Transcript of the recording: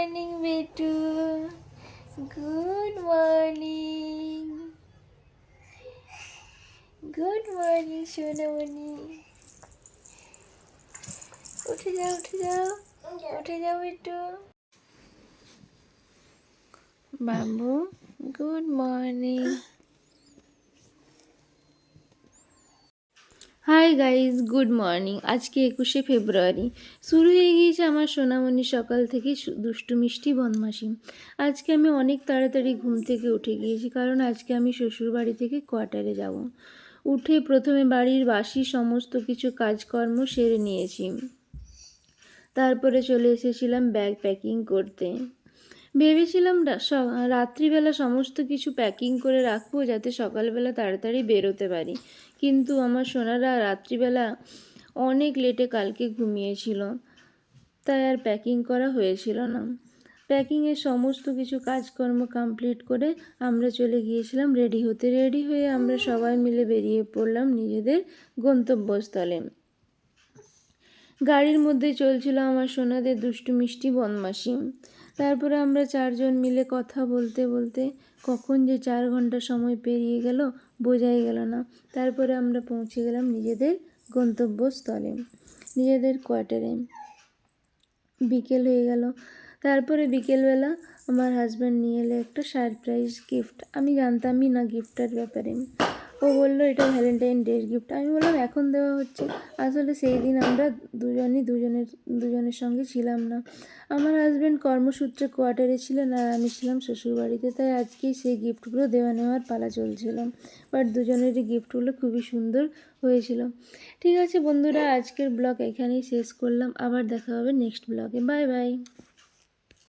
Morning বেটু, good morning, good morning সোনামণি। উঠে যাও, উঠে যাও, উঠে যাও বেটু। বাবু good morning. Hi guys, good morning. আজকে 21শে ফেব্রুয়ারি। শুরু হয়ে গিয়েছে আমার সোনামণি সকাল থেকে দুষ্টু মিষ্টি বদমাশি। আজকে আমি অনেক তাড়াতাড়ি ঘুম থেকে উঠে গিয়েছি, কারণ আজকে আমি শ্বশুরবাড়ি থেকে কোয়ার্টারে যাব। উঠে প্রথমে বাড়ির বাসি সমস্ত কিছু কাজকর্ম সেরে নিয়েছি। তারপরে চলে এসেছিলাম ব্যাগ প্যাকিং করতে। ভেবেছিলাম রাত্রিবেলা সমস্ত কিছু প্যাকিং করে রাখবো, যাতে সকালবেলা তাড়াতাড়ি বেরোতে পারি। কিন্তু আমার সোনারা রাত্রিবেলা অনেক লেটে কালকে ঘুমিয়েছিল, তাই আর প্যাকিং করা হয়েছিল না। প্যাকিংয়ের সমস্ত কিছু কাজকর্ম কমপ্লিট করে আমরা চলে গিয়েছিলাম রেডি হতে। রেডি হয়ে আমরা সবাই মিলে বেরিয়ে পড়লাম নিজেদের গন্তব্যস্থলে। গাড়ির মধ্যে চলছিল আমার সোনাদের দুষ্টু মিষ্টি বদমাশি। তারপরে আমরা চারজন মিলে কথা বলতে বলতে কখন যে 4 ঘন্টা সময় পেরিয়ে গেল বোঝাই গেল না। তারপরে আমরা পৌঁছে গেলাম নিজেদের গন্তব্যস্থলে, নিজেদের কোয়ার্টারে। বিকেল হয়ে গেল। তারপরে বিকেলবেলা আমার হাজব্যান্ড নিয়ে এলো একটা সারপ্রাইজ গিফট। আমি জানতামই না গিফটের ব্যাপারে। ও বললো এটা ভ্যালেন্টাইন ডের গিফট। আমি বললাম এখন দেওয়া হচ্ছে। আসলে সেই দিন আমরা দুজনের সঙ্গে ছিলাম না। আমার হাজব্যান্ড কর্মসূত্রে কোয়ার্টারে ছিলেন আর আমি ছিলাম শ্বশুরবাড়িতে, তাই আজকেই সেই গিফটগুলো দেওয়া নেওয়ার পালা চলছিল। বাট দুজনেরই গিফটগুলো খুবই সুন্দর হয়েছিল। ঠিক আছে বন্ধুরা, আজকের ব্লগ এখানেই শেষ করলাম। আবার দেখা হবে নেক্সট ব্লগে। Bye bye.